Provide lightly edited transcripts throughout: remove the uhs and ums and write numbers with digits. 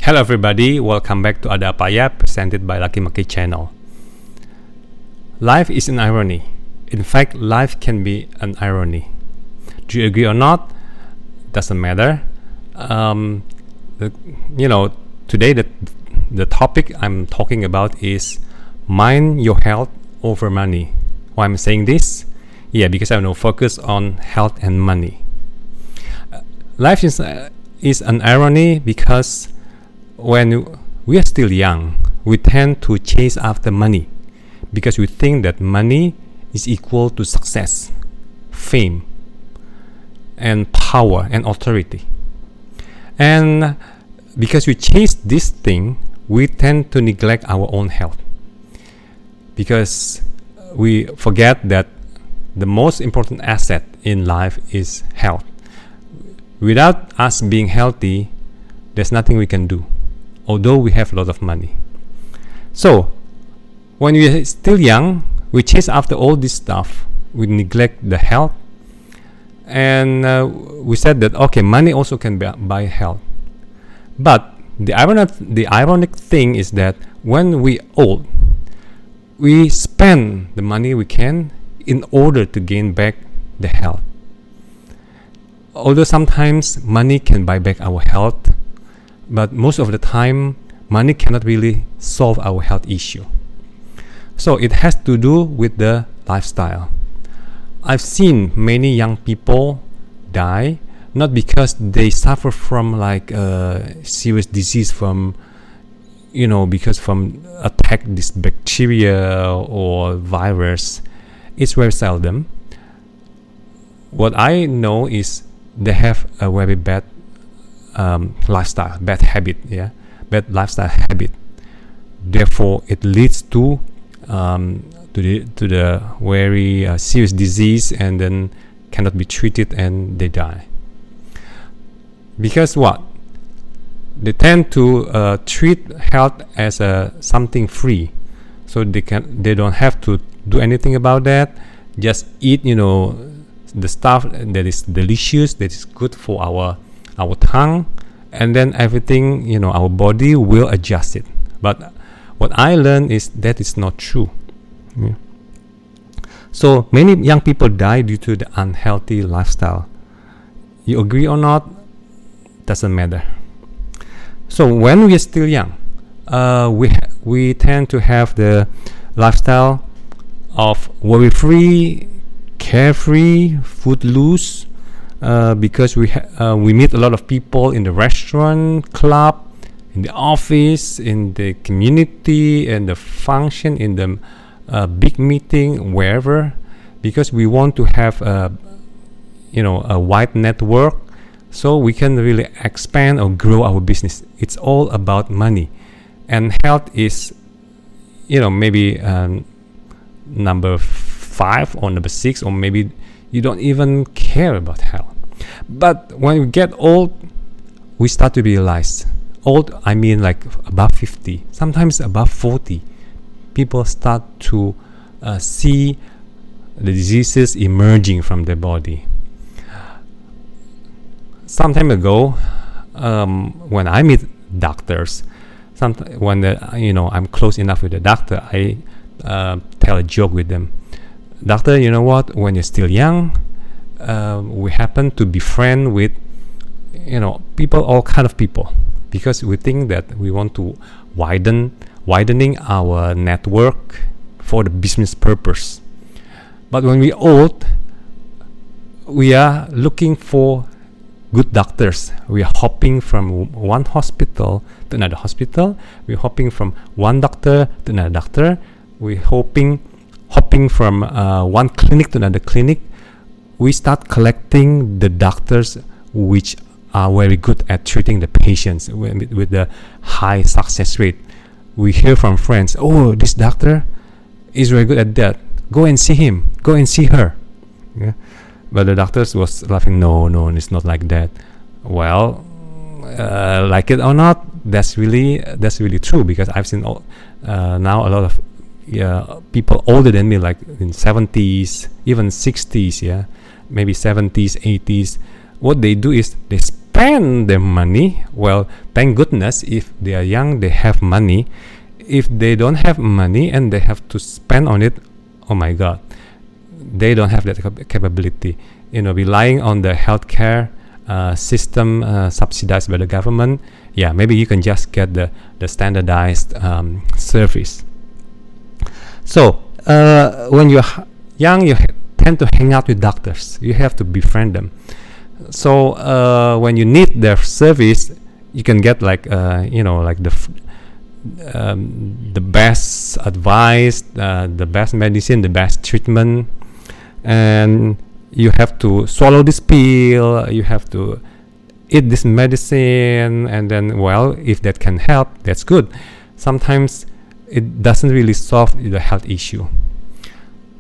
Hello everybody, welcome back to Ada Apa Ya, presented by Lucky Maki channel. Life is an irony. In fact, life can be an irony. Do you agree or not? Doesn't matter. Today the topic I'm talking about is mind your health over money. Why I'm saying this? Yeah, because I want to focus on health and money. Life is an irony because when we are still young, we tend to chase after money because we think that money is equal to success, fame, and power and authority. And because we chase this thing, we tend to neglect our own health because we forget that the most important asset in life is health. Without us being healthy, there's nothing we can do, although we have a lot of money. So, when we're still young, we chase after all this stuff. We neglect the health. And we said that, okay, money also can buy health. But the ironic thing is that when we old, we spend the money we can in order to gain back the health. Although sometimes money can buy back our health, but most of the time, money cannot really solve our health issue. So it has to do with the lifestyle. I've seen many young people die not because they suffer from like a serious disease because from attack this bacteria or virus. It's very seldom. What I know is they have a very bad lifestyle, bad lifestyle habit. Therefore, it leads to the very serious disease, and then cannot be treated, and they die. Because what? They tend to treat health as something free, so they don't have to do anything about that. Just eat, the stuff that is delicious, that is good for our tongue, and then everything, our body will adjust it. But what I learned is that is not true. Yeah. So many young people die due to the unhealthy lifestyle. You agree or not? Doesn't matter. So when we are still young, we tend to have the lifestyle of worry-free, carefree, footloose, because we meet a lot of people in the restaurant, club, in the office, in the community, in the function, in the big meeting, wherever, because we want to have a wide network, so we can really expand or grow our business. It's all about money, and health is, maybe number 5 or number 6, or maybe you don't even care about health. But when we get old, we start to realize, old I mean like above 50, sometimes above 40, people start to see the diseases emerging from their body. Some time ago, when I meet doctors, when I'm close enough with the doctor, I tell a joke with them. Doctor, you know what? When you're still young, we happen to be friends with, people, all kind of people, because we think that we want to widening our network for the business purpose. But when we old, we are looking for good doctors. We are hopping from one hospital to another hospital. We're hopping from one doctor to another doctor. We're hopping from one clinic to another clinic. We start collecting the doctors which are very good at treating the patients with the high success rate. We hear from friends, oh, this doctor is very good at that. Go and see him. Go and see her. Yeah. But the doctors was laughing, no, it's not like that. Well, like it or not, that's really true, because I've seen now a lot of people older than me, like in 70s, even 60s, maybe 70s, 80s. What they do is they spend their money, well, thank goodness if they are young, they have money. If they don't have money and they have to spend on it, oh my God, they don't have that capability. Relying on the healthcare system subsidized by the government, yeah, maybe you can just get the standardized service. So when you're young, you tend to hang out with doctors. You have to befriend them. So when you need their service, you can get like the best advice, the best medicine, the best treatment, and you have to swallow this pill, you have to eat this medicine, and then, well, if that can help, that's good. Sometimes it doesn't really solve the health issue.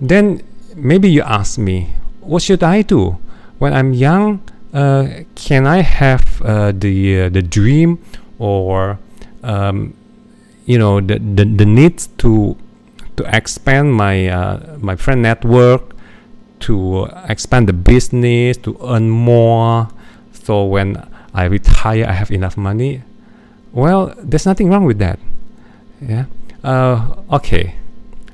Then maybe you ask me, what should I do when I'm young? Can I have the dream, or the needs to expand my friend network, to expand the business, to earn more, so when I retire I have enough money? Well, there's nothing wrong with that. Yeah. Okay,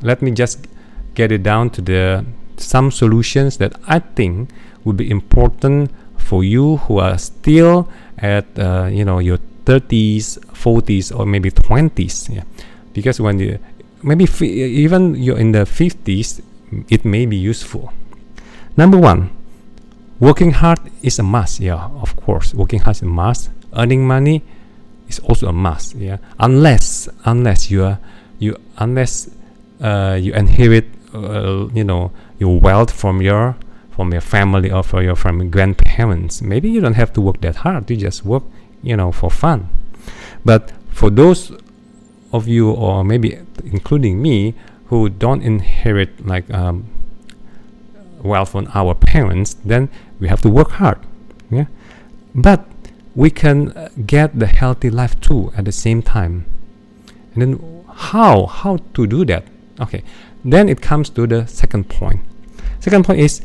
let me just get it down to some solutions that I think would be important for you who are still at your 30s, 40s, or maybe 20s. Yeah, because when you even you're in the 50s, it may be useful. Number one, working hard is a must. Yeah, of course, working hard is a must. Earning money is also a must. Yeah, unless you inherit your wealth from your family or from your grandparents. Maybe you don't have to work that hard. You just work for fun. But for those of you, or maybe including me, who don't inherit like wealth from our parents, then we have to work hard. Yeah, but we can get the healthy life too at the same time. And then how to do that? Okay, then it comes to the second point. Second point is,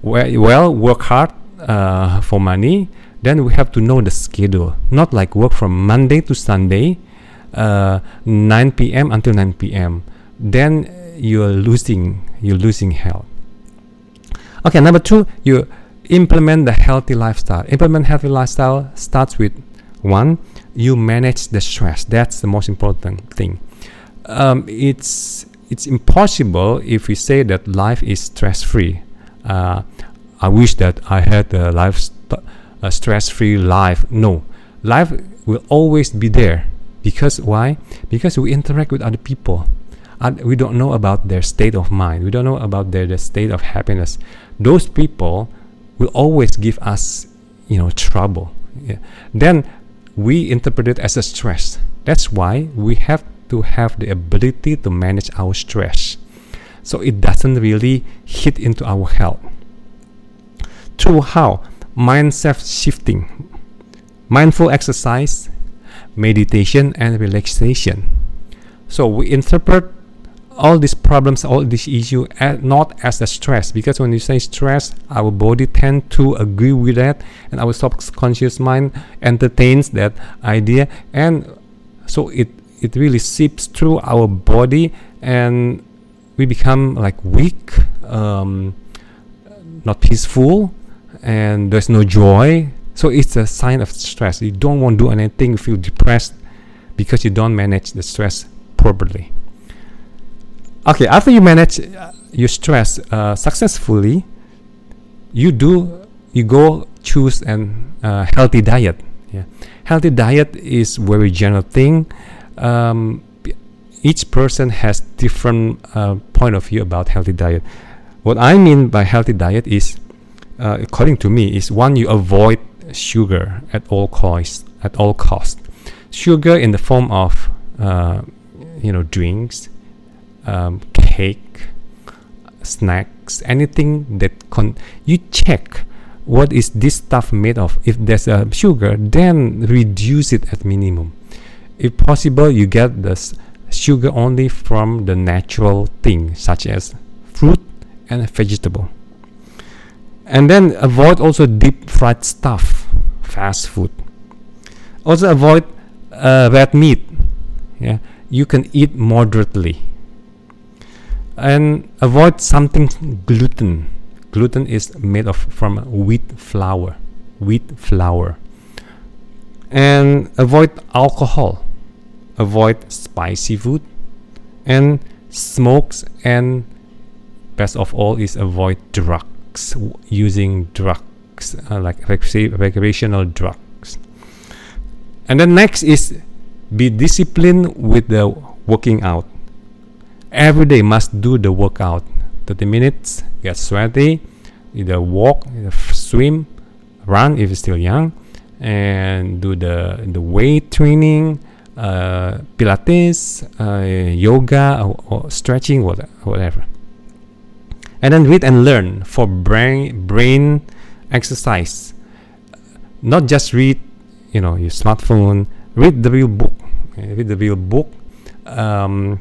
well, work hard for money. Then we have to know the schedule, not like work from Monday to Sunday, 9 p.m. until 9 p.m. Then you're losing health. Okay, number two, you implement the healthy lifestyle. Implement healthy lifestyle starts with, one, you manage the stress. That's the most important thing. It's impossible if we say that life is stress-free. I wish that I had a stress-free life. No, life will always be there. Because why? Because we interact with other people. We don't know about their state of mind. We don't know about their state of happiness. Those people will always give us, trouble. Yeah. Then we interpret it as a stress. That's why we have to have the ability to manage our stress, so it doesn't really hit into our health. Through how? Mindset shifting, mindful exercise, meditation, and relaxation. So we interpret all these problems, all these issues, not as a stress, because when you say stress, our body tend to agree with that, and our subconscious mind entertains that idea, and so it really seeps through our body, and we become like weak, not peaceful, and there's no joy. So it's a sign of stress. You don't want to do anything, you feel depressed because you don't manage the stress properly. Okay, after you manage your stress successfully, you go choose an healthy diet. Yeah, healthy diet is very general thing. Each person has different point of view about healthy diet. What I mean by healthy diet is, according to me, is one, you avoid sugar at all costs. Sugar in the form of drinks, cake, snacks, anything that you check what is this stuff made of. If there's a sugar, then reduce it at minimum. If possible, you get the sugar only from the natural things, such as fruit and vegetable. And then avoid also deep fried stuff, fast food. Also avoid red meat. Yeah, you can eat moderately. And avoid something gluten. Gluten is made from wheat flour. And avoid alcohol. Avoid spicy food and smokes, and best of all is avoid drugs, using drugs like recreational drugs. And then next is be disciplined with the working out. Every day must do the workout. 30 minutes, get sweaty, either walk, either swim, run if you're still young, and do the weight training, Pilates, yoga, or stretching, whatever. And then read and learn for brain exercise. Not just read, your smartphone. Read the real book. And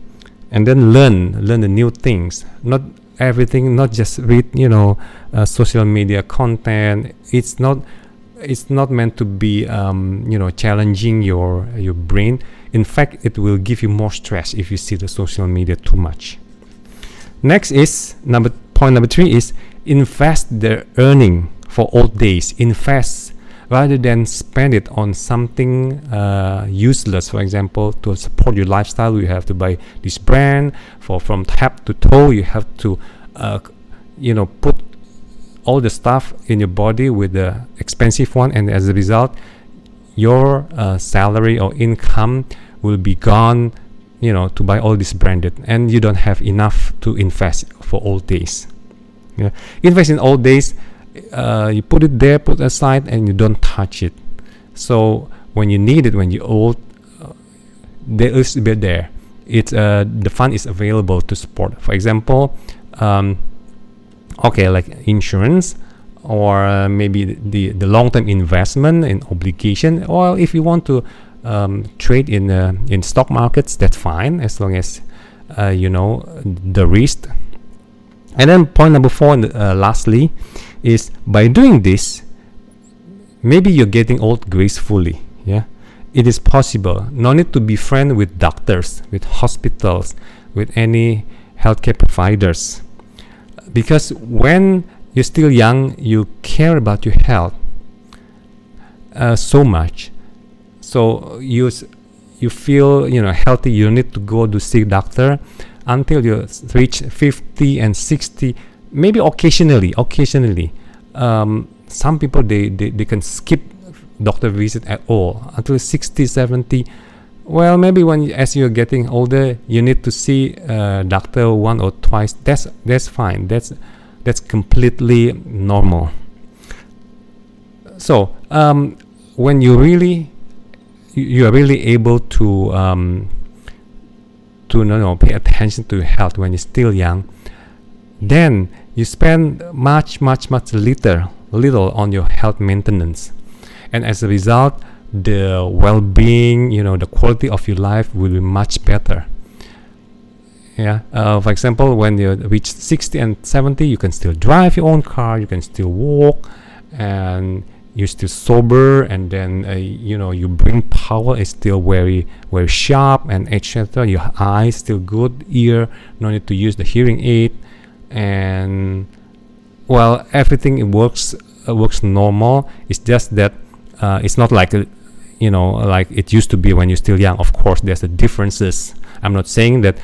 then learn the new things. Not everything. Not just read, social media content. It's not meant to be challenging your brain. In fact, it will give you more stress if you see the social media too much. Next is point number 3 is invest the earning for old days. Invest rather than spend it on something useless. For example, to support your lifestyle, you have to buy this brand. From head to toe, you have to put all the stuff in your body with the expensive one, and as a result your salary or income will be gone, to buy all this branded, and you don't have enough to invest for old days. Invest in old days, you put it there, put aside, and you don't touch it. So when you need it, when you're old, there is a bit there. It's the fund is available to support. For example, like insurance, or maybe the long-term investment in obligation, or if you want to trade in stock markets, that's fine, as long as the risk. And then point number 4, lastly, is by doing this, maybe you're getting old gracefully. It is possible. No need to be friends with doctors, with hospitals, with any healthcare providers, because when you're still young, you care about your health so much. So you feel healthy. You need to go to see doctor until you reach 50 and 60. Maybe occasionally. Some people they can skip doctor visit at all until 60, 70. Well, maybe as you're getting older, you need to see doctor 1 or twice. That's fine. That's completely normal. So when you are really able to pay attention to your health when you're still young, then you spend much little on your health maintenance, and as a result, the well-being, the quality of your life will be much better. For example, when you reach 60 and 70, you can still drive your own car, you can still walk, and you're still sober, and then your brain power is still very sharp, and etc. Your eyes still good, ear, no need to use the hearing aid, and everything works normal. It's just that it's not like like it used to be when you're still young. Of course, there's the differences. I'm not saying that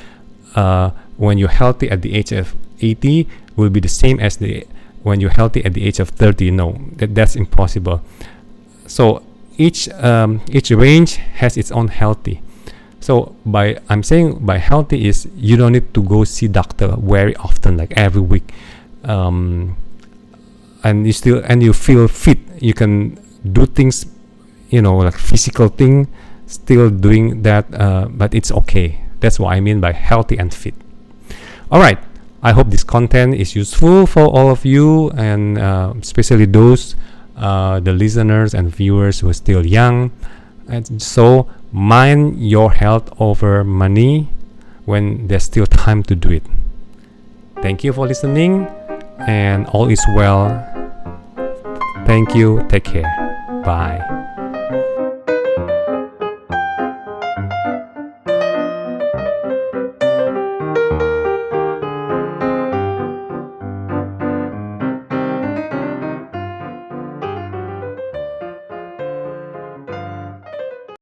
when you're healthy at the age of 80 will be the same as when you're healthy at the age of 30. No, that's impossible. So each range has its own healthy. So I'm saying by healthy is you don't need to go see doctor very often, like every week, and you feel fit. You can do things, like physical thing, still doing that, but it's okay. That's what I mean by healthy and fit. All right. I hope this content is useful for all of you, and especially those the listeners and viewers who are still young. And so mind your health over money when there's still time to do it. Thank you for listening, and all is well. Thank you. Take care. Bye.